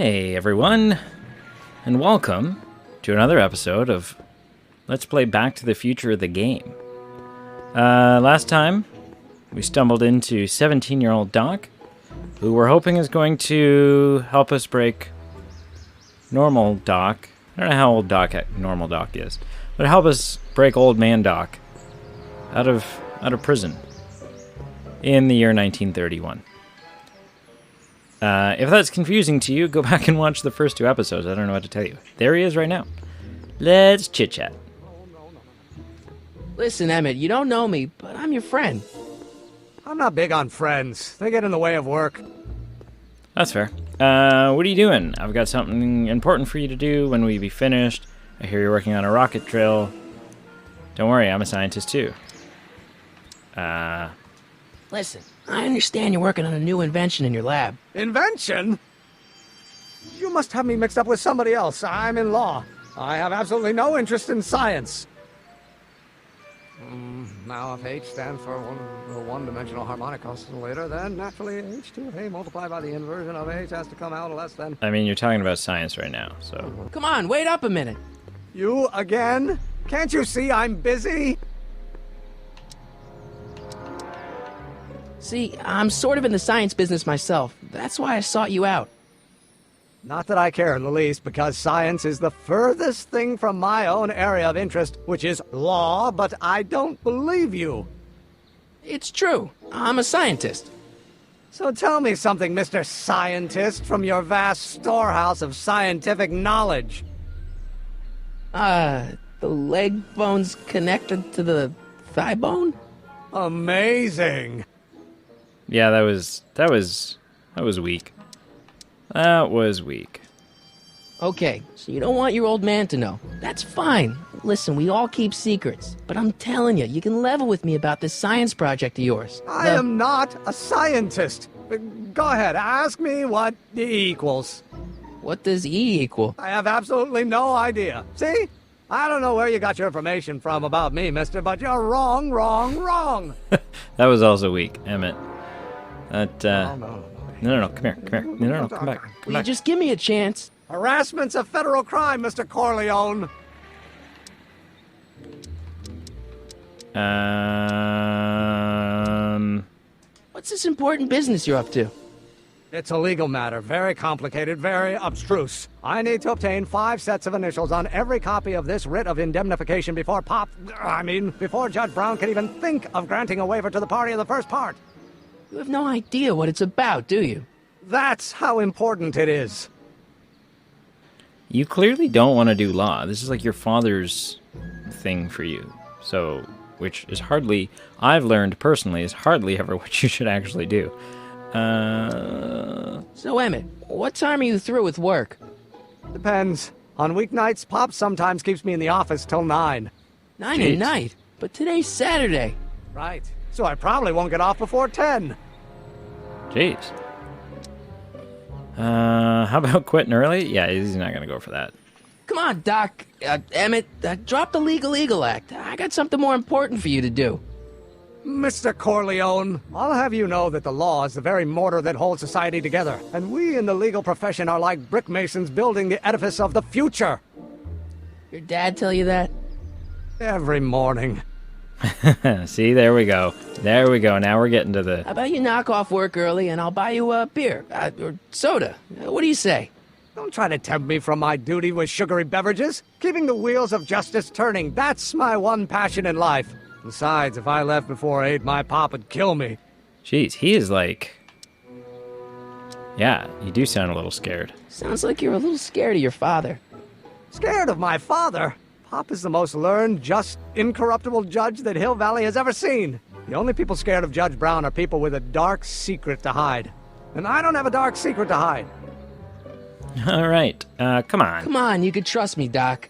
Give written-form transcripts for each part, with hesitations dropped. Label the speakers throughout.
Speaker 1: Hey everyone, and welcome to another episode of Let's Play Back to the Future the game. Last time, we stumbled into 17-year-old Doc, who we're hoping is going to help us break normal Doc. I don't know how old normal Doc is, but help us break old man Doc out of prison in the year 1931. If that's confusing to you, go back and watch the first two episodes. I don't know what to tell you. There he is right now. Let's chit-chat.
Speaker 2: Listen, Emmett, you don't know me, but I'm your friend.
Speaker 3: I'm not big on friends. They get in the way of work.
Speaker 1: That's fair. What are you doing? I've got something important for you to do when we be finished. I hear you're working on a rocket drill. Don't worry, I'm a scientist too.
Speaker 2: Listen, I understand you're working on a new invention in your lab.
Speaker 3: Invention? You must have me mixed up with somebody else. I'm in law. I have absolutely no interest in science. Now if H stands for one-dimensional harmonic oscillator, then naturally H2A multiplied by the inversion of H has to come out less than...
Speaker 1: I mean, you're talking about science right now, so...
Speaker 2: Come on, wait up a minute.
Speaker 3: You again? Can't you see I'm busy?
Speaker 2: See, I'm sort of in the science business myself. That's why I sought you out.
Speaker 3: Not that I care in the least, because science is the furthest thing from my own area of interest, which is law, but I don't believe you.
Speaker 2: It's true. I'm a scientist.
Speaker 3: So tell me something, Mr. Scientist, from your vast storehouse of scientific knowledge.
Speaker 2: The leg bone's connected to the thigh bone?
Speaker 3: Amazing.
Speaker 1: Yeah, that was weak. That was weak.
Speaker 2: Okay, so you don't want your old man to know. That's fine. Listen, we all keep secrets. But I'm telling you, you can level with me about this science project of yours.
Speaker 3: I am not a scientist. Go ahead, ask me what E equals.
Speaker 2: What does E equal?
Speaker 3: I have absolutely no idea. See? I don't know where you got your information from about me, mister, but you're wrong.
Speaker 1: That was also weak, Emmett. That,
Speaker 3: No,
Speaker 1: No, come here. No, come back.
Speaker 2: Will you just give me a chance?
Speaker 3: Harassment's a federal crime, Mr. Corleone.
Speaker 2: What's this important business you're up to?
Speaker 3: It's a legal matter, very complicated, very abstruse. I need to obtain 5 sets of initials on every copy of this writ of indemnification before before Judge Brown can even think of granting a waiver to the party in the first part.
Speaker 2: You have no idea what it's about, do you?
Speaker 3: That's how important it is.
Speaker 1: You clearly don't want to do law. This is like your father's thing for you. So, which is hardly, I've learned personally, is hardly ever what you should actually do.
Speaker 2: So, Emmett, what time are you through with work?
Speaker 3: Depends. On weeknights, Pop sometimes keeps me in the office till 9.
Speaker 2: 9
Speaker 1: Jeez.
Speaker 2: at night? But today's Saturday.
Speaker 3: Right. So I probably won't get off before 10.
Speaker 1: Jeez. How about quitting early? Yeah, he's not gonna go for that.
Speaker 2: Come on, Doc. Emmett, drop the Legal Eagle Act. I got something more important for you to do.
Speaker 3: Mr. Corleone, I'll have you know that the law is the very mortar that holds society together, and we in the legal profession are like brick masons building the edifice of the future.
Speaker 2: Your dad tell you that?
Speaker 3: Every morning.
Speaker 1: See, there we go. Now we're getting to the...
Speaker 2: How about you knock off work early and I'll buy you a beer, or soda. What do you say?
Speaker 3: Don't try to tempt me from my duty with sugary beverages. Keeping the wheels of justice turning, that's my one passion in life. Besides, if I left before 8, my pop would kill me.
Speaker 1: Jeez, he is like... Yeah, you do sound a little scared.
Speaker 2: Sounds like you're a little scared of your father.
Speaker 3: Scared of my father? Pop is the most learned, just, incorruptible judge that Hill Valley has ever seen. The only people scared of Judge Brown are people with a dark secret to hide. And I don't have a dark secret to hide.
Speaker 1: All right, come on.
Speaker 2: Come on, you can trust me, Doc.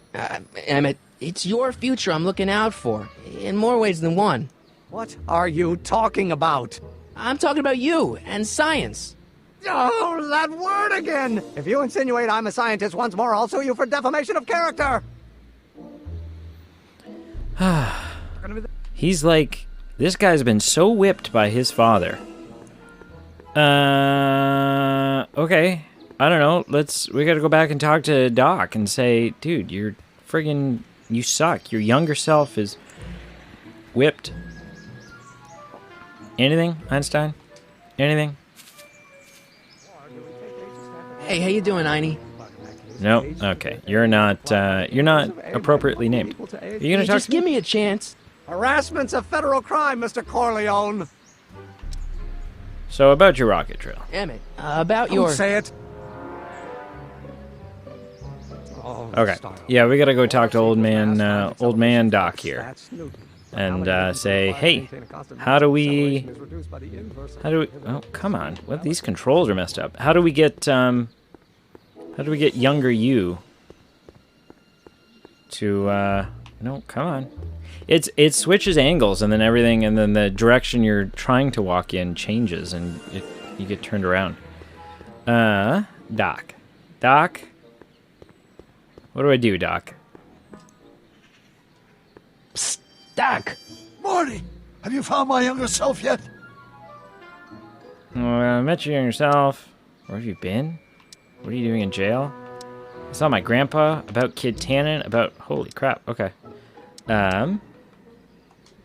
Speaker 2: Emmett, it's your future I'm looking out for, in more ways than one.
Speaker 3: What are you talking about?
Speaker 2: I'm talking about you and science.
Speaker 3: Oh, that word again! If you insinuate I'm a scientist once more, I'll sue you for defamation of character!
Speaker 1: He's like... This guy's been so whipped by his father. Okay. I don't know. We got to go back and talk to Doc and say, dude, you suck. Your younger self is whipped. Anything, Einstein? Anything?
Speaker 2: Hey, how you doing, Einie?
Speaker 1: No. Okay. You're not appropriately named. Are you gonna talk
Speaker 2: Just
Speaker 1: to me?
Speaker 2: give me a chance.
Speaker 3: Harassment's a federal crime, Mr. Corleone.
Speaker 1: So about your rocket trail.
Speaker 2: Emmett, about
Speaker 3: Don't
Speaker 2: your...
Speaker 3: say it. Oh,
Speaker 1: Okay.
Speaker 3: style.
Speaker 1: Yeah, we gotta go talk to old man Doc here, and say, hey, how do we? Oh, come on! What? These controls are messed up. How do we get younger you to? No, come on. It switches angles, and then everything, and then the direction you're trying to walk in changes, and you get turned around. Doc. What do I do, Doc?
Speaker 2: Psst, Doc!
Speaker 4: Marty, have you found my younger self yet?
Speaker 1: Well, I met you yourself. Where have you been? What are you doing in jail? I saw my grandpa, about Kid Tannen, about... Holy crap, okay.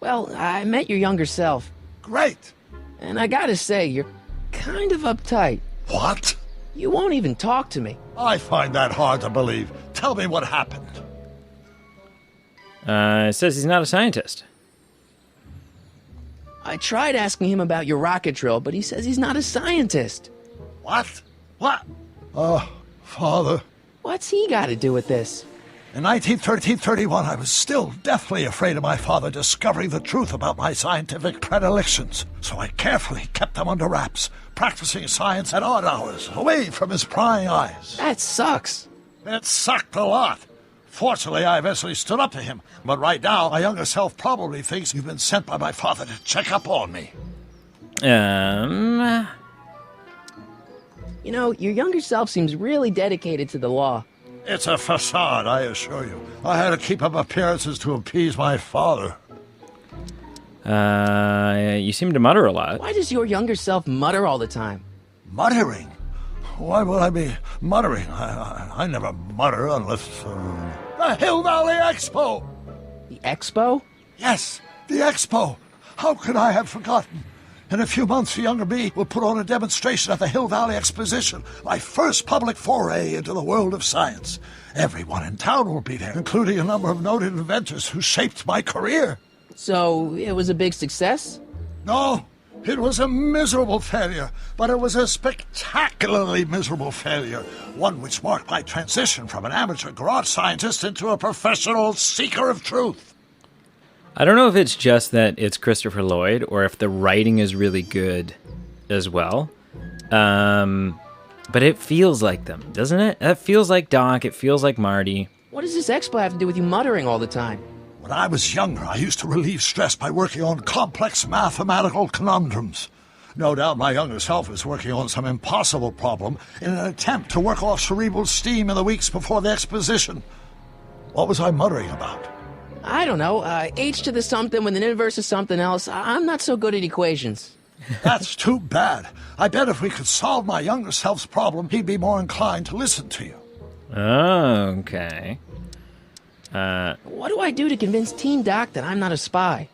Speaker 2: Well, I met your younger self,
Speaker 4: Great.
Speaker 2: and I gotta say, you're kind of uptight.
Speaker 4: What?
Speaker 2: You won't even talk to me.
Speaker 4: I find that hard to believe. Tell me what happened.
Speaker 1: It says he's not a scientist.
Speaker 2: I tried asking him about your rocket drill, but he says he's not a scientist.
Speaker 4: What? What? Father.
Speaker 2: What's he got to do with this?
Speaker 4: In 1931, I was still deathly afraid of my father discovering the truth about my scientific predilections, so I carefully kept them under wraps, practicing science at odd hours, away from his prying eyes.
Speaker 2: That sucks.
Speaker 4: It sucked a lot. Fortunately, I eventually stood up to him, but right now, my younger self probably thinks you've been sent by my father to check up on me.
Speaker 2: You know, your younger self seems really dedicated to the law.
Speaker 4: It's a facade, I assure you. I had to keep up appearances to appease my father.
Speaker 1: You seem to mutter a lot.
Speaker 2: Why does your younger self mutter all the time?
Speaker 4: Muttering? Why would I be muttering? I never mutter unless... The Hill Valley Expo!
Speaker 2: The expo?
Speaker 4: Yes, the Expo! How could I have forgotten? In a few months, the younger me will put on a demonstration at the Hill Valley Exposition, my first public foray into the world of science. Everyone in town will be there, including a number of noted inventors who shaped my career.
Speaker 2: So, it was a big success?
Speaker 4: No, it was a miserable failure, but it was a spectacularly miserable failure, one which marked my transition from an amateur garage scientist into a professional seeker of truth.
Speaker 1: I don't know if it's just that it's Christopher Lloyd or if the writing is really good as well. But it feels like them, doesn't it? It feels like Doc. It feels like Marty.
Speaker 2: What does this expo have to do with you muttering all the time?
Speaker 4: When I was younger, I used to relieve stress by working on complex mathematical conundrums. No doubt my younger self is working on some impossible problem in an attempt to work off cerebral steam in the weeks before the exposition. What was I muttering about?
Speaker 2: I don't know, h to the something with an inverse of something else. I'm not so good at equations.
Speaker 4: That's too bad. I bet if we could solve my younger self's problem, he'd be more inclined to listen to you.
Speaker 1: Oh, okay.
Speaker 2: What do I do to convince Team Doc that I'm not a spy?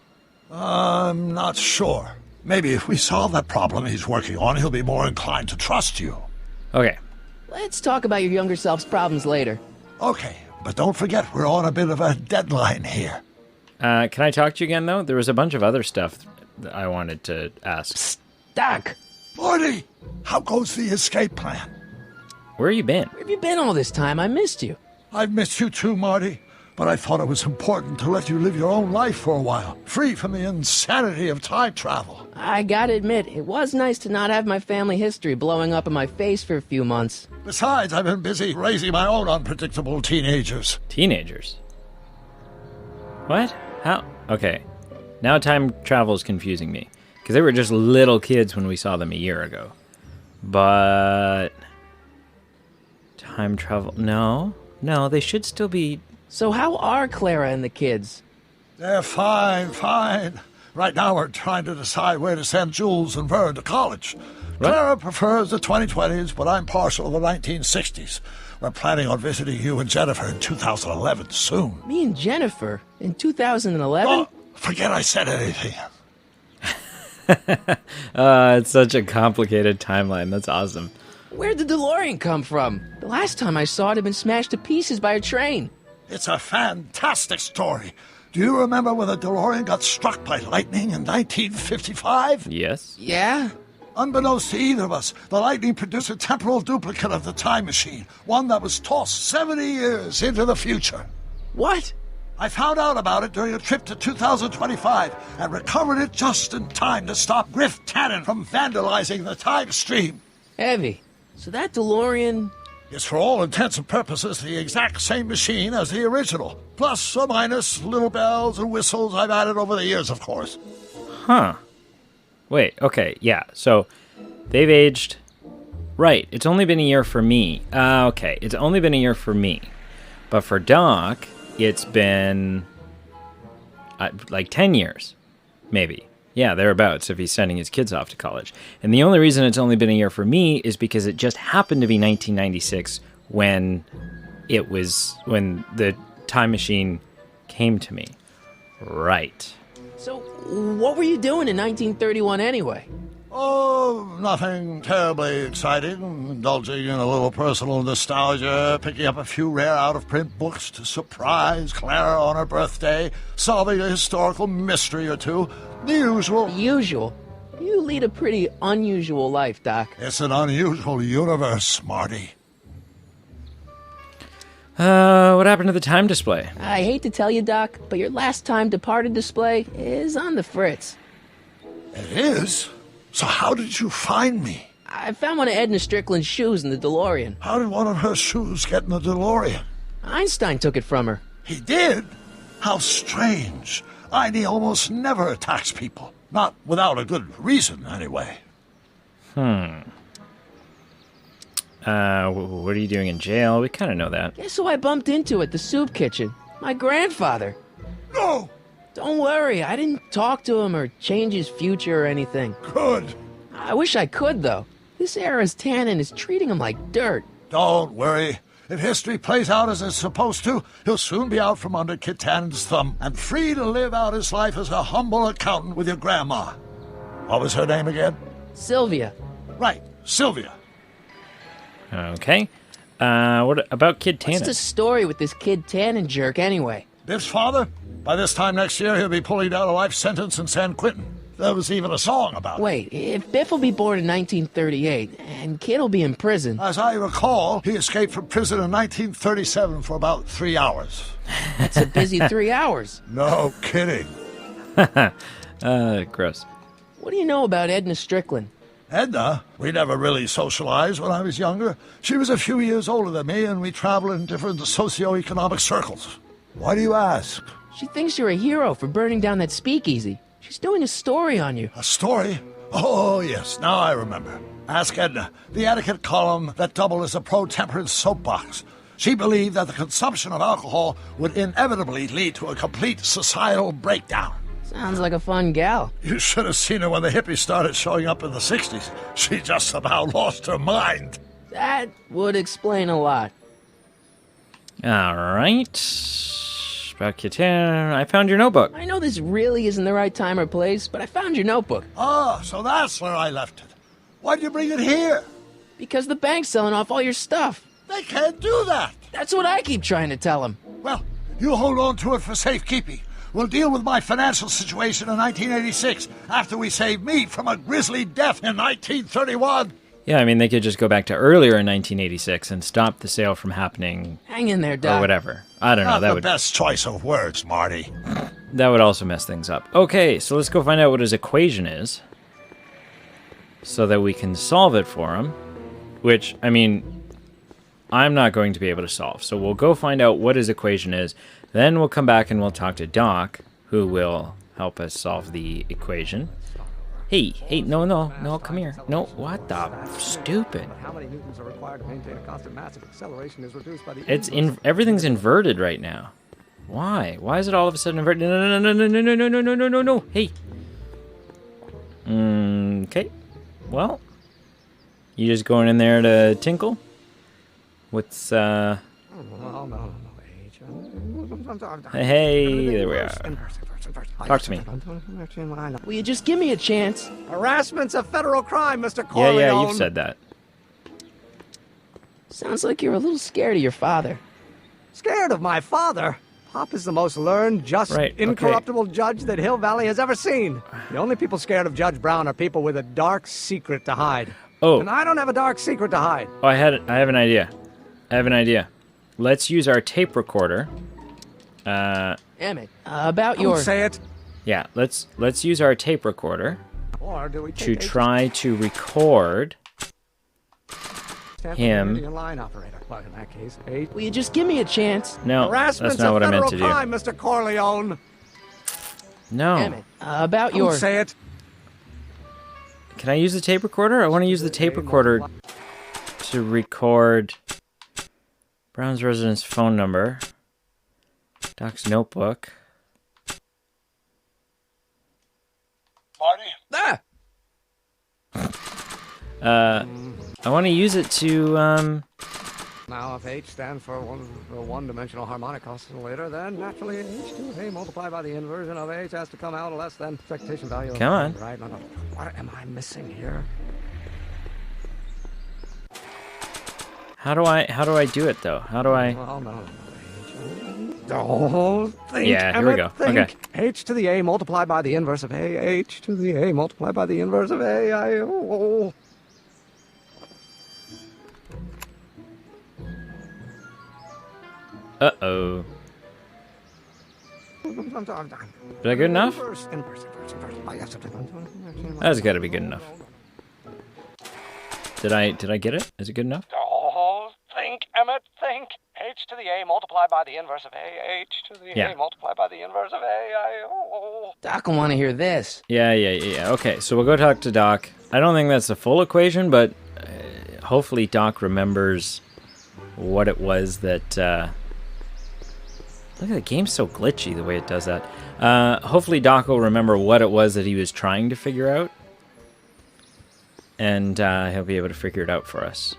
Speaker 4: I'm not sure. Maybe if we solve that problem he's working on, he'll be more inclined to trust you.
Speaker 1: Okay.
Speaker 2: Let's talk about your younger self's problems later.
Speaker 4: Okay, but don't forget we're on a bit of a deadline here.
Speaker 1: Can I talk to you again, though? There was a bunch of other stuff that I wanted to ask.
Speaker 2: Psst, Doc!
Speaker 4: Marty, how goes the escape plan?
Speaker 1: Where you been?
Speaker 2: Where have you been all this time? I missed you.
Speaker 4: I've missed you too, Marty, but I thought it was important to let you live your own life for a while, free from the insanity of time travel.
Speaker 2: I gotta admit, it was nice to not have my family history blowing up in my face for a few months.
Speaker 4: Besides, I've been busy raising my own unpredictable teenagers.
Speaker 1: Teenagers? What? How? Okay. Now time travel is confusing me. Because they were just little kids when we saw them a year ago. But... time travel... No, they should still be...
Speaker 2: So how are Clara and the kids?
Speaker 4: They're fine. Right now we're trying to decide where to send Jules and Vern to college. Clara prefers the 2020s, but I'm partial to the 1960s. We're planning on visiting you and Jennifer in 2011 soon.
Speaker 2: Me and Jennifer? In 2011?
Speaker 4: Oh, forget I said anything.
Speaker 1: It's such a complicated timeline. That's awesome.
Speaker 2: Where'd the DeLorean come from? The last time I saw it had been smashed to pieces by a train.
Speaker 4: It's a fantastic story. Do you remember when the DeLorean got struck by lightning in 1955?
Speaker 1: Yes.
Speaker 2: Yeah?
Speaker 4: Unbeknownst to either of us, the lightning produced a temporal duplicate of the time machine, one that was tossed 70 years into the future.
Speaker 2: What?
Speaker 4: I found out about it during a trip to 2025 and recovered it just in time to stop Griff Tannen from vandalizing the time stream.
Speaker 2: Heavy. So that DeLorean...
Speaker 4: It's for all intents and purposes the exact same machine as the original. Plus or minus little bells and whistles I've added over the years, of course.
Speaker 1: Huh. Wait, okay, yeah. So they've aged... Right, it's only been a year for me. Okay, it's only been a year for me. But for Doc, it's been... like 10 years, maybe. Yeah, thereabouts, if he's sending his kids off to college. And the only reason it's only been a year for me is because it just happened to be 1996 when the time machine came to me. Right.
Speaker 2: So, what were you doing in 1931 anyway?
Speaker 4: Oh, nothing terribly exciting. Indulging in a little personal nostalgia, picking up a few rare out-of-print books to surprise Clara on her birthday, solving a historical mystery or two. The usual.
Speaker 2: Usual? You lead a pretty unusual life, Doc.
Speaker 4: It's an unusual universe, Marty.
Speaker 1: What happened to the time display?
Speaker 2: I hate to tell you, Doc, but your last time departed display is on the fritz.
Speaker 4: It is? So how did you find me?
Speaker 2: I found one of Edna Strickland's shoes in the DeLorean.
Speaker 4: How did one of her shoes get in the DeLorean?
Speaker 2: Einstein took it from her.
Speaker 4: He did? How strange. Einie almost never attacks people. Not without a good reason, anyway.
Speaker 1: What are you doing in jail? We kind of know that.
Speaker 2: Guess who I bumped into at the soup kitchen? My grandfather.
Speaker 4: No!
Speaker 2: Don't worry, I didn't talk to him or change his future or anything.
Speaker 4: Good.
Speaker 2: I wish I could, though. This era's Tannen is treating him like dirt.
Speaker 4: Don't worry. If history plays out as it's supposed to, he'll soon be out from under Kit Tannen's thumb and free to live out his life as a humble accountant with your grandma. What was her name again?
Speaker 2: Sylvia.
Speaker 4: Right, Sylvia.
Speaker 1: Okay. What about Kid Tannen?
Speaker 2: What's the story with this kid Tannen jerk, anyway?
Speaker 4: Biff's father? By this time next year, he'll be pulling down a life sentence in San Quentin. There was even a song about it.
Speaker 2: Wait, if Biff will be born in 1938, and Kid will be in prison...
Speaker 4: As I recall, he escaped from prison in 1937 for about 3 hours.
Speaker 2: That's a busy 3 hours.
Speaker 4: No kidding.
Speaker 1: Gross.
Speaker 2: What do you know about Edna Strickland?
Speaker 4: Edna? We never really socialized when I was younger. She was a few years older than me, and we traveled in different socioeconomic circles. Why do you ask?
Speaker 2: She thinks you're a hero for burning down that speakeasy. She's doing a story on you.
Speaker 4: A story? Oh, yes, now I remember. Ask Edna, the etiquette column that doubled as a pro-temperance soapbox. She believed that the consumption of alcohol would inevitably lead to a complete societal breakdown.
Speaker 2: Sounds like a fun gal.
Speaker 4: You should have seen her when the hippies started showing up in the 60s. She just about lost her mind.
Speaker 2: That would explain a lot.
Speaker 1: All right. About Kid Tannen, I found your notebook.
Speaker 2: I know this really isn't the right time or place, but I found your notebook.
Speaker 4: Ah, so that's where I left it. Why'd you bring it here?
Speaker 2: Because the bank's selling off all your stuff.
Speaker 4: They can't do that.
Speaker 2: That's what I keep trying to tell him.
Speaker 4: Well, you hold on to it for safekeeping. We'll deal with my financial situation in 1986 after we save me from a grisly death in 1931.
Speaker 1: Yeah, I mean, they could just go back to earlier in 1986 and stop the sale from happening.
Speaker 2: Hang in there, Doc.
Speaker 1: Or whatever. I don't know.
Speaker 4: Not
Speaker 1: That
Speaker 4: the
Speaker 1: would
Speaker 4: best choice of words, Marty.
Speaker 1: That would also mess things up. Okay, so let's go find out what his equation is, so that we can solve it for him. Which, I mean, I'm not going to be able to solve. So we'll go find out what his equation is. Then we'll come back and we'll talk to Doc, who will help us solve the equation. Hey, no, come here. No, what the stupid.
Speaker 3: How many newtons are required to maintain a constant mass if acceleration is reduced by the
Speaker 1: Everything's inverted right now. Why? Why is it all of a sudden inverted? No. Hey, Okay. Well, you just going in there to tinkle? What's,
Speaker 3: Well, no, H.
Speaker 1: Hey, there we are. Talk to me.
Speaker 2: Will you just give me a chance?
Speaker 3: Harassment's a federal crime, Mr.
Speaker 1: Yeah,
Speaker 3: Corleone.
Speaker 1: yeah, you've said that.
Speaker 2: Sounds like you're a little scared of your father.
Speaker 3: Scared of my father? Pop is the most learned, just,
Speaker 1: Right, okay.
Speaker 3: incorruptible judge that Hill Valley has ever seen. The only people scared of Judge Brown are people with a dark secret to hide.
Speaker 1: Oh.
Speaker 3: And I don't have a dark secret to hide.
Speaker 1: Oh, I have an idea. Let's use our tape recorder.
Speaker 2: Emmett, about
Speaker 3: Don't
Speaker 2: your...
Speaker 3: say it.
Speaker 1: Yeah, let's use our tape recorder
Speaker 3: Or do we
Speaker 1: to
Speaker 3: take
Speaker 1: try to record him.
Speaker 3: Line operator. Well, in that case, H.
Speaker 2: Will you just give me a chance?
Speaker 1: No,
Speaker 3: Harassment's
Speaker 1: that's not what
Speaker 3: a
Speaker 1: I meant
Speaker 3: federal
Speaker 1: to do.
Speaker 3: crime, Mr. Corleone.
Speaker 1: No.
Speaker 2: Emmett, about
Speaker 3: Don't
Speaker 2: your...
Speaker 3: say it.
Speaker 1: Can I use the tape recorder? I want to use the tape recorder to record Brown's residence phone number, Doc's notebook.
Speaker 4: Marty?
Speaker 2: Ah!
Speaker 1: I want to use it to,
Speaker 3: Now, if H stands for one-dimensional harmonic oscillator, then naturally H2A multiplied by the inversion of H has to come out less than expectation value.
Speaker 1: Come on.
Speaker 3: Right? No. What am I missing here?
Speaker 1: how do I do it though? How do I?
Speaker 3: Well, no. Don't think.
Speaker 1: Yeah, here we
Speaker 3: Emmett,
Speaker 1: go.
Speaker 3: Think.
Speaker 1: Okay.
Speaker 3: H to the A multiplied by the inverse of A. H to the A multiplied by the inverse of A.
Speaker 1: Uh-oh. Is that good enough? That's got to be good enough. Did I get it? Is it good enough?
Speaker 3: Don't think, Emmett, think. H to the A multiplied by the inverse of A. H to the
Speaker 1: Yeah.
Speaker 3: A multiplied by the inverse of A.
Speaker 2: Doc will want to hear this.
Speaker 1: Yeah. Okay, so we'll go talk to Doc. I don't think that's the full equation, but hopefully Doc remembers what it was that... Look at the game's so glitchy the way it does that. Hopefully Doc will remember what it was that he was trying to figure out. And he'll be able to figure it out for us.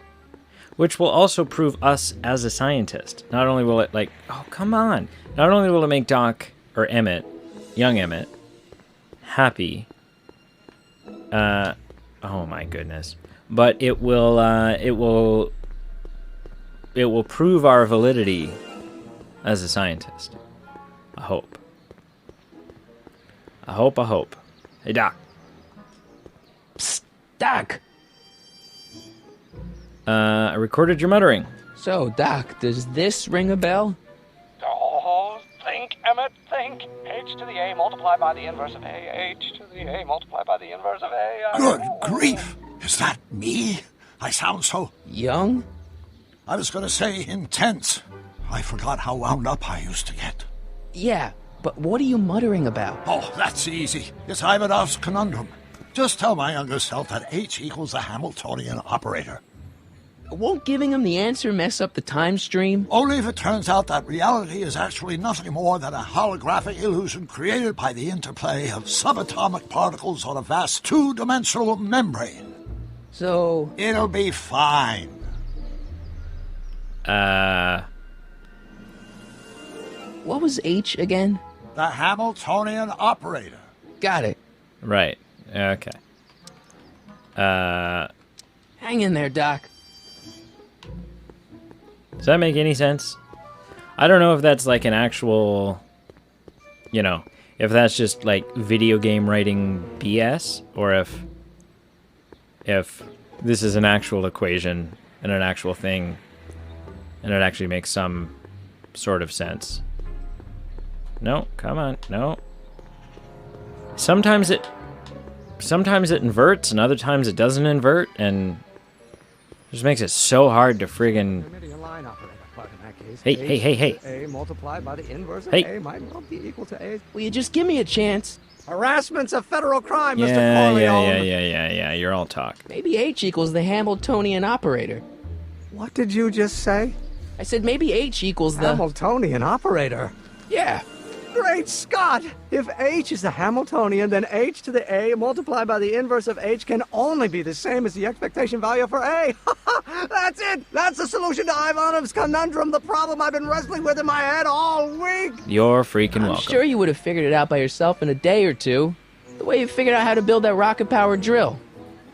Speaker 1: Which will also prove us as a scientist. Not only will it, oh, come on. Not only will it make Doc, or Emmett, young Emmett, happy. Oh my goodness. But it will prove our validity as a scientist. I hope. I hope. Hey, Doc.
Speaker 2: Psst, Doc!
Speaker 1: I recorded your muttering.
Speaker 2: So, Doc, does this ring a bell?
Speaker 3: Don't think, Emmett, think. H to the A multiplied by the inverse of A. H to the A multiplied by the inverse of A.
Speaker 4: Good grief! Is that me? I sound so...
Speaker 2: Young?
Speaker 4: I was going to say intense. I forgot how wound up I used to get.
Speaker 2: Yeah, but what are you muttering about?
Speaker 4: Oh, that's easy. It's Ivanov's conundrum. Just tell my younger self that H equals a Hamiltonian operator.
Speaker 2: Won't giving him the answer mess up the time stream?
Speaker 4: Only if it turns out that reality is actually nothing more than a holographic illusion created by the interplay of subatomic particles on a vast two-dimensional membrane.
Speaker 2: So...
Speaker 4: It'll be fine.
Speaker 2: What was H again?
Speaker 4: The Hamiltonian operator.
Speaker 2: Got it.
Speaker 1: Right. Okay.
Speaker 2: Hang in there, Doc.
Speaker 1: Does that make any sense? I don't know if that's like an actual, if that's just like video game writing BS, or if this is an actual equation and an actual thing, and it actually makes some sort of sense. No, come on, no. Sometimes it inverts, and other times it doesn't invert, and it just makes it so hard to friggin'... Hey.
Speaker 3: A multiplied by the inverse of
Speaker 1: Hey.
Speaker 3: A might not be equal to A.
Speaker 2: Will you just give me a chance?
Speaker 3: Harassment's a federal crime, Mr. Corleone.
Speaker 1: Yeah. You're all talk.
Speaker 2: Maybe H equals the Hamiltonian operator.
Speaker 3: What did you just say?
Speaker 2: I said maybe H equals the...
Speaker 3: Hamiltonian operator.
Speaker 2: Yeah.
Speaker 3: Great Scott! If h is the Hamiltonian, then h to the a multiplied by the inverse of h can only be the same as the expectation value for a. That's it! That's the solution to Ivanov's conundrum, the problem I've been wrestling with in my head all week!
Speaker 1: You're freaking
Speaker 2: I'm
Speaker 1: welcome.
Speaker 2: sure you would have figured it out by yourself in a day or two. The way you figured out how to build that rocket-powered drill.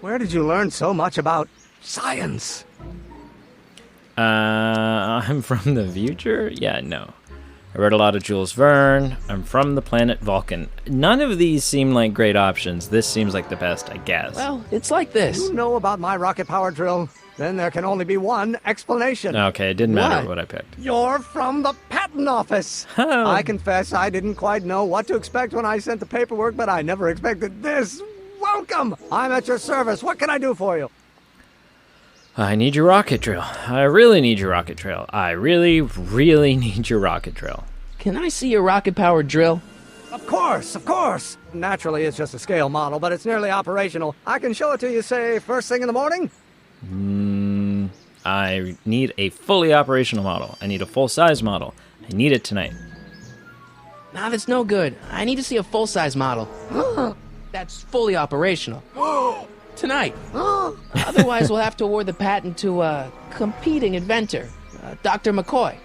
Speaker 3: Where did you learn so much about science?
Speaker 1: I'm from the future? Yeah, no. I read a lot of Jules Verne. I'm from the planet Vulcan. None of these seem like great options. This seems like the best, I guess.
Speaker 2: Well, it's like this.
Speaker 3: You know about my rocket power drill? Then there can only be one explanation.
Speaker 1: Okay, it didn't matter
Speaker 2: What?
Speaker 1: what I picked.
Speaker 3: You're from the patent office.
Speaker 1: Oh.
Speaker 3: I confess I didn't quite know what to expect when I sent the paperwork, but I never expected this. Welcome. I'm at your service. What can I do for you?
Speaker 1: I need your rocket drill. I really need your rocket drill. I really, really need your rocket drill.
Speaker 2: Can I see your rocket-powered drill?
Speaker 3: Of course, of course. Naturally, it's just a scale model, but it's nearly operational. I can show it to you, say, first thing in the morning.
Speaker 1: I need a fully operational model. I need a full-size model. I need it tonight.
Speaker 2: Nah, that's no good. I need to see a full-size model. That's fully operational. Tonight. Otherwise, we'll have to award the patent to a competing inventor, Dr. McCoy.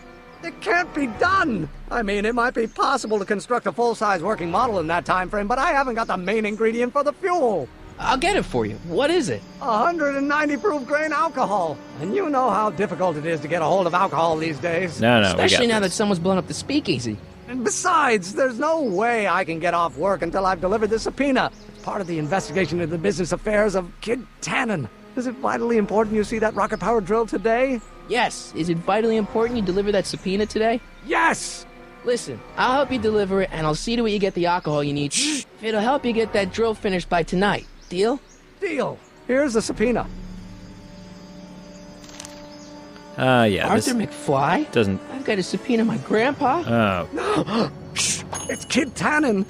Speaker 3: It can't be done. I mean, it might be possible to construct a full-size working model in that time frame, but I haven't got the main ingredient for the fuel.
Speaker 2: I'll get it for you. What is it?
Speaker 3: 190 proof grain alcohol. And you know how difficult it is to get a hold of alcohol these days.
Speaker 1: No, we got
Speaker 2: Especially now that
Speaker 1: this.
Speaker 2: someone's blown up the speakeasy.
Speaker 3: And besides, there's no way I can get off work until I've delivered the subpoena. It's part of the investigation into the business affairs of Kid Tannen. Is it vitally important you see that rocket-powered drill today?
Speaker 2: Yes. Is it vitally important you deliver that subpoena today?
Speaker 3: Yes!
Speaker 2: Listen, I'll help you deliver it, and I'll see to it you get the alcohol you need. If it'll help you get that drill finished by tonight. Deal?
Speaker 3: Deal. Here's the subpoena.
Speaker 1: Yeah,
Speaker 2: Arthur
Speaker 1: this
Speaker 2: McFly?
Speaker 1: doesn't...
Speaker 2: I've got to subpoena my grandpa.
Speaker 1: Oh,
Speaker 3: It's Kid Tannen.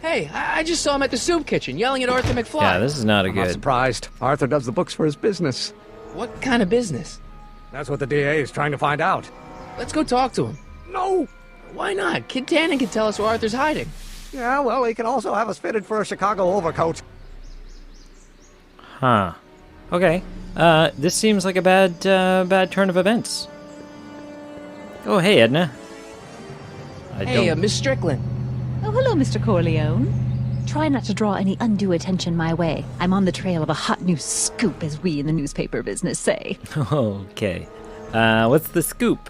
Speaker 2: Hey, I just saw him at the soup kitchen yelling at Arthur McFly.
Speaker 1: yeah, this is not a
Speaker 3: I'm not
Speaker 1: good...
Speaker 3: surprised. Arthur does the books for his business.
Speaker 2: What kind of business?
Speaker 3: That's what the DA is trying to find out.
Speaker 2: Let's go talk to him.
Speaker 3: No!
Speaker 2: Why not? Kid Tannen can tell us where Arthur's hiding.
Speaker 3: Yeah, well, he can also have us fitted for a Chicago overcoat.
Speaker 1: Huh. Okay. This seems like a bad turn of events. Oh, hey, Edna.
Speaker 2: Hey, Miss Strickland.
Speaker 5: Oh, hello, Mr. Corleone. Try not to draw any undue attention my way. I'm on the trail of a hot new scoop, as we in the newspaper business say.
Speaker 1: Okay. What's the scoop?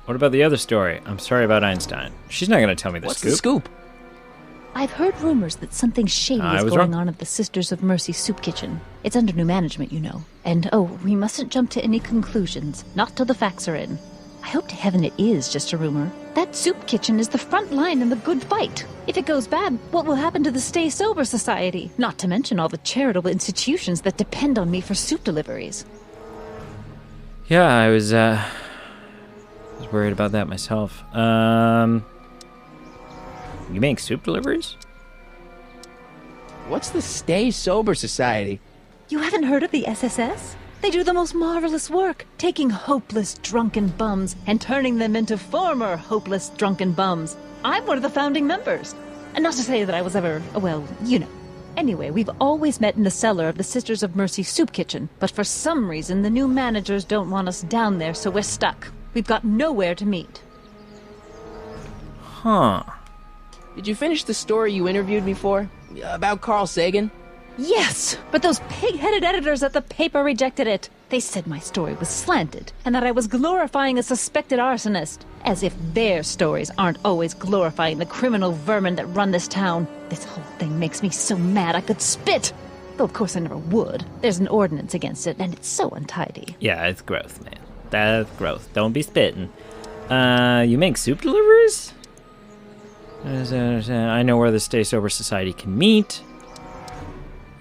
Speaker 1: What about the other story? I'm sorry about Einstein. She's not going to tell me the
Speaker 2: What's
Speaker 1: scoop.
Speaker 2: the scoop?
Speaker 5: I've heard rumors that something shady
Speaker 1: I
Speaker 5: is
Speaker 1: was
Speaker 5: going
Speaker 1: wrong.
Speaker 5: on at the Sisters of Mercy soup kitchen. It's under new management, you know. And, oh, we mustn't jump to any conclusions. Not till the facts are in. I hope to heaven it is just a rumor. That soup kitchen is the front line in the good fight. If it goes bad, what will happen to the Stay Sober Society? Not to mention all the charitable institutions that depend on me for soup deliveries.
Speaker 1: Yeah, I was worried about that myself. You make soup deliveries?
Speaker 2: What's the Stay Sober Society?
Speaker 5: You haven't heard of the SSS? They do the most marvelous work, taking hopeless drunken bums and turning them into former hopeless drunken bums. I'm one of the founding members. And not to say that I was ever, well, you know. Anyway, we've always met in the cellar of the Sisters of Mercy soup kitchen, but for some reason the new managers don't want us down there, so we're stuck. We've got nowhere to meet.
Speaker 1: Huh.
Speaker 2: Did you finish the story you interviewed me for? About Carl Sagan?
Speaker 5: Yes, but those pig-headed editors at the paper rejected it. They said my story was slanted, and that I was glorifying a suspected arsonist. As if their stories aren't always glorifying the criminal vermin that run this town. This whole thing makes me so mad I could spit. Though of course I never would. There's an ordinance against it, and it's so untidy.
Speaker 1: Yeah, it's gross, man. That's gross. Don't be spitting. You make soup deliveries? I know where the Stay Sober Society can meet.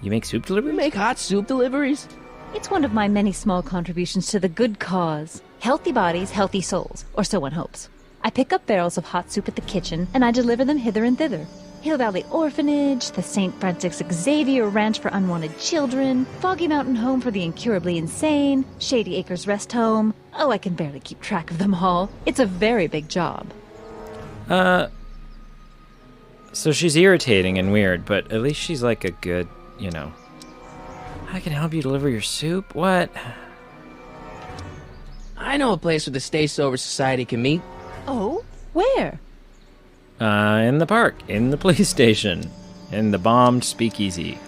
Speaker 1: You make soup
Speaker 2: You
Speaker 1: deliveries?
Speaker 2: make hot soup deliveries?
Speaker 5: It's one of my many small contributions to the good cause. Healthy bodies, healthy souls, or so one hopes. I pick up barrels of hot soup at the kitchen, and I deliver them hither and thither. Hill Valley Orphanage, the St. Francis Xavier Ranch for Unwanted Children, Foggy Mountain Home for the Incurably Insane, Shady Acres Rest Home. Oh, I can barely keep track of them all. It's a very big job.
Speaker 1: So she's irritating and weird, but at least she's like a good, you know. I can help you deliver your soup? What?
Speaker 2: I know a place where the Stay Sober Society can meet.
Speaker 5: Oh, where?
Speaker 1: In the park, in the police station, in the bombed speakeasy,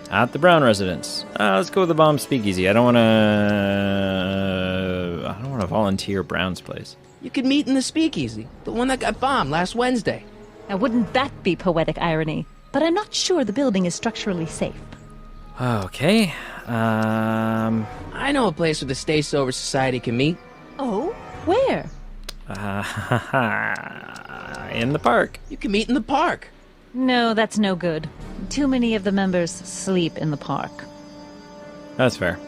Speaker 1: at the Brown residence. Let's go with the bombed speakeasy. I don't want to volunteer Brown's place.
Speaker 2: You could meet in the speakeasy, the one that got bombed last Wednesday.
Speaker 5: Now, wouldn't that be poetic irony? But I'm not sure the building is structurally safe.
Speaker 1: Okay.
Speaker 2: I know a place where the Stay Sober Society can meet.
Speaker 5: Oh, where?
Speaker 1: In the park.
Speaker 2: You can meet in the park.
Speaker 5: No, that's no good. Too many of the members sleep in the park.
Speaker 1: That's fair.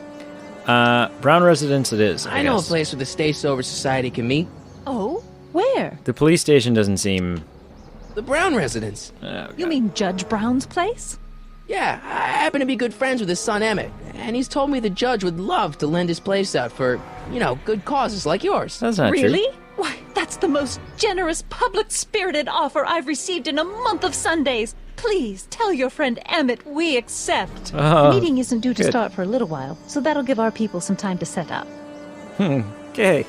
Speaker 1: Brown residence it is.
Speaker 2: I know a place where the Stay Sober Society can meet.
Speaker 5: Oh, where?
Speaker 1: The police station doesn't seem...
Speaker 2: The Brown residence.
Speaker 5: You mean Judge Brown's place?
Speaker 2: Yeah, I happen to be good friends with his son Emmett, and he's told me the judge would love to lend his place out for, you know, good causes like yours.
Speaker 1: That's not
Speaker 5: Really?
Speaker 1: true.
Speaker 5: Why, that's the most generous, public-spirited offer I've received in a month of Sundays. Please tell your friend Emmett we accept. The meeting isn't due to
Speaker 1: good.
Speaker 5: start for a little while, so that'll give our people some time to set up.
Speaker 1: Okay.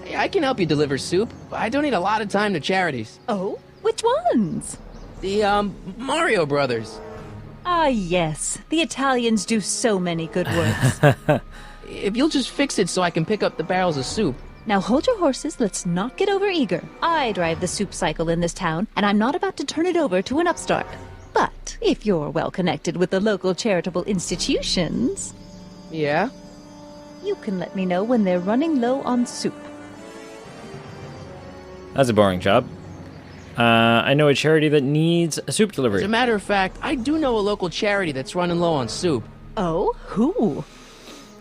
Speaker 2: Hey, I can help you deliver soup. I donate a lot of time to charities.
Speaker 5: Oh? Which ones?
Speaker 2: The, Mario Brothers.
Speaker 5: Ah, yes. The Italians do so many good works.
Speaker 2: If you'll just fix it so I can pick up the barrels of soup.
Speaker 5: Now hold your horses, let's not get over-eager. I drive the soup cycle in this town, and I'm not about to turn it over to an upstart. But if you're well-connected with the local charitable institutions,
Speaker 2: Yeah?
Speaker 5: you can let me know when they're running low on soup.
Speaker 1: That's a boring job. I know a charity that needs a soup
Speaker 2: As
Speaker 1: delivery.
Speaker 2: a matter of fact, I do know a local charity that's running low on soup.
Speaker 5: Oh, who?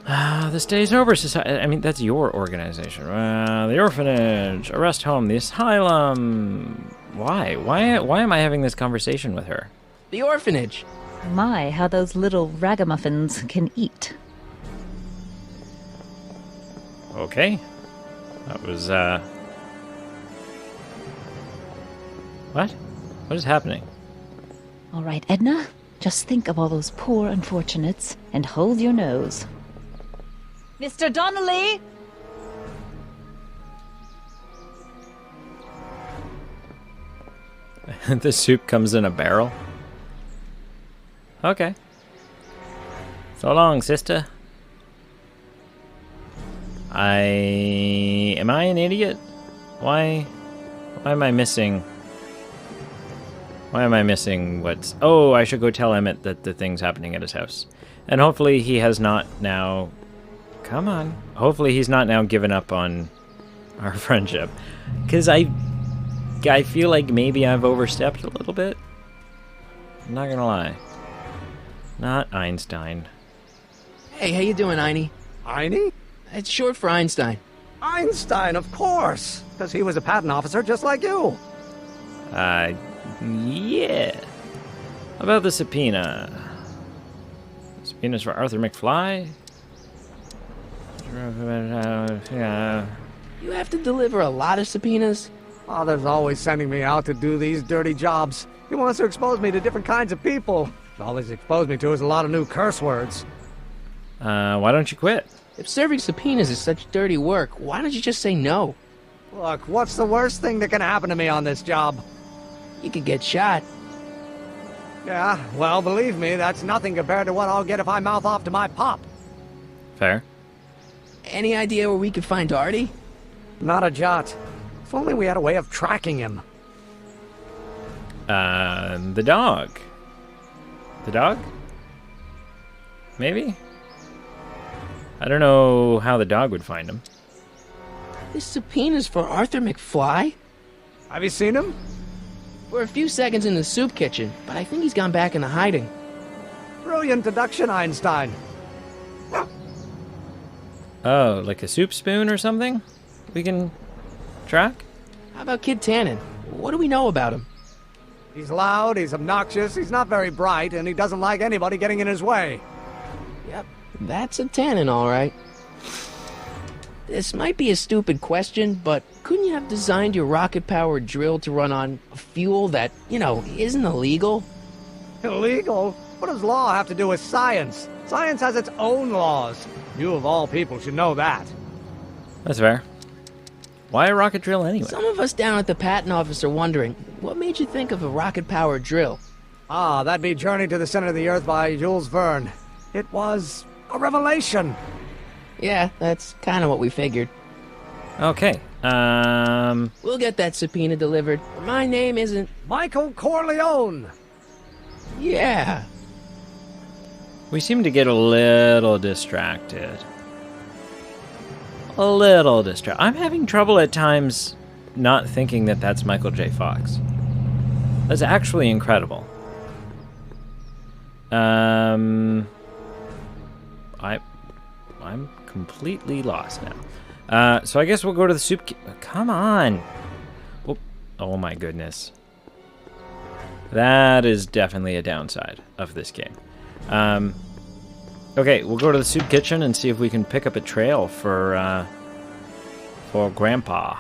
Speaker 1: The Stay Sober Society. I mean, that's your organization. The orphanage, a rest home, the asylum. Why? Why am I having this conversation with her?
Speaker 2: The orphanage.
Speaker 5: My, how those little ragamuffins can eat.
Speaker 1: Okay. That was, What? What is happening?
Speaker 5: All right, Edna, just think of all those poor unfortunates and hold your nose. Mr. Donnelly!
Speaker 1: The soup comes in a barrel? Okay. So long, sister. Am I an idiot? Why am I missing... Why am I missing what's... Oh, I should go tell Emmett that the thing's happening at his house. And hopefully he has not now... Come on. Hopefully he's not now given up on our friendship. Because I feel like maybe I've overstepped a little bit. I'm not gonna lie. Not Einstein.
Speaker 2: Hey, how you doing, Einie?
Speaker 3: Einie?
Speaker 2: It's short for Einstein.
Speaker 3: Einstein, of course, because he was a patent officer just like you.
Speaker 1: Yeah. About the subpoena. Subpoenas for Arthur McFly?
Speaker 2: You have to deliver a lot of subpoenas?
Speaker 3: Father's always sending me out to do these dirty jobs. He wants to expose me to different kinds of people. All he's exposed me to is a lot of new curse words.
Speaker 1: Why don't you quit?
Speaker 2: If serving subpoenas is such dirty work, why don't you just say no?
Speaker 3: Look, what's the worst thing that can happen to me on this job?
Speaker 2: You could get shot.
Speaker 3: Yeah, well, believe me, that's nothing compared to what I'll get if I mouth off to my pop.
Speaker 1: Fair.
Speaker 2: Any idea where we could find Artie?
Speaker 3: Not a jot. If only we had a way of tracking him.
Speaker 1: The dog. The dog? Maybe? I don't know how the dog would find him.
Speaker 2: This subpoena's for Arthur McFly?
Speaker 3: Have you seen him?
Speaker 2: We're a few seconds in the soup kitchen, but I think he's gone back into hiding.
Speaker 3: Brilliant deduction, Einstein.
Speaker 1: Oh, like a soup spoon or something? We can track?
Speaker 2: How about Kid Tannen? What do we know about him?
Speaker 3: He's loud, he's obnoxious, he's not very bright, and he doesn't like anybody getting in his way.
Speaker 2: Yep, that's a Tannen, all right. This might be a stupid question, but couldn't you have designed your rocket-powered drill to run on fuel that, isn't illegal?
Speaker 3: Illegal? What does law have to do with science? Science has its own laws. You of all people should know that.
Speaker 1: That's fair. Why a rocket drill anyway?
Speaker 2: Some of us down at the patent office are wondering, what made you think of a rocket-powered drill?
Speaker 3: Ah, that'd be Journey to the Center of the Earth by Jules Verne. It was a revelation.
Speaker 2: Yeah, that's kind of what we figured.
Speaker 1: Okay.
Speaker 2: We'll get that subpoena delivered. My name isn't...
Speaker 3: Michael Corleone!
Speaker 2: Yeah.
Speaker 1: We seem to get a little distracted. I'm having trouble at times not thinking that that's Michael J. Fox. That's actually incredible. I'm completely lost now. So I guess we'll go to the soup. Come on. Oh my goodness. That is definitely a downside of this game. Okay, we'll go to the soup kitchen and see if we can pick up a trail for Grandpa.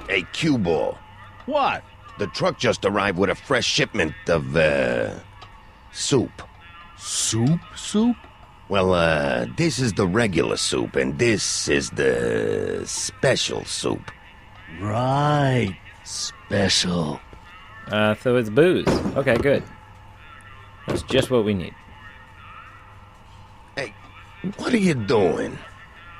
Speaker 6: Hey, Q-Ball.
Speaker 7: What?
Speaker 6: The truck just arrived with a fresh shipment of, soup.
Speaker 7: Soup?
Speaker 6: Well, this is the regular soup, and this is the special soup.
Speaker 7: Right. Special.
Speaker 1: So it's booze. Okay, good. That's just what we need.
Speaker 6: Hey, what are you doing?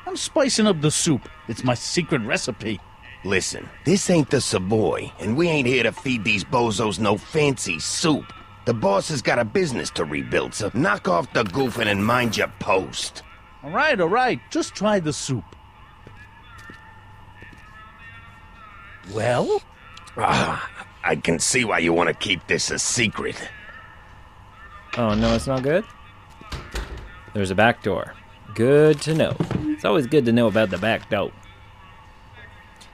Speaker 7: I'm spicing up the soup. It's my secret recipe.
Speaker 6: Listen, this ain't the Savoy, and we ain't here to feed these bozos no fancy soup. The boss has got a business to rebuild, so knock off the goofing and mind your post.
Speaker 7: All right. Just try the soup. Well?
Speaker 6: I can see why you want to keep this a secret.
Speaker 1: Oh, no, it's not good? There's a back door. Good to know. It's always good to know about the back door.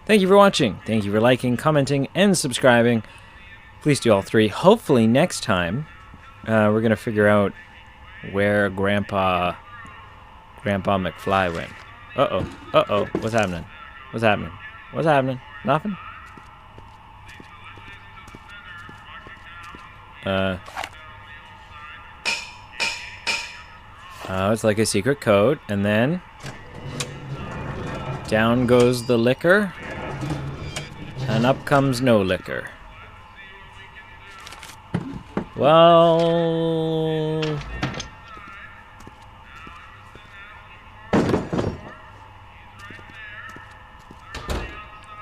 Speaker 1: Thank you for watching. Thank you for liking, commenting, and subscribing. Please do all three. Hopefully next time, we're going to figure out where Grandpa McFly went. Uh-oh. What's happening? Nothing? It's like a secret code, and then down goes the liquor, and up comes no liquor. Well,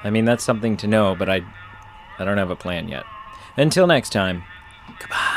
Speaker 1: I mean, that's something to know, but I don't have a plan yet. Until next time, goodbye.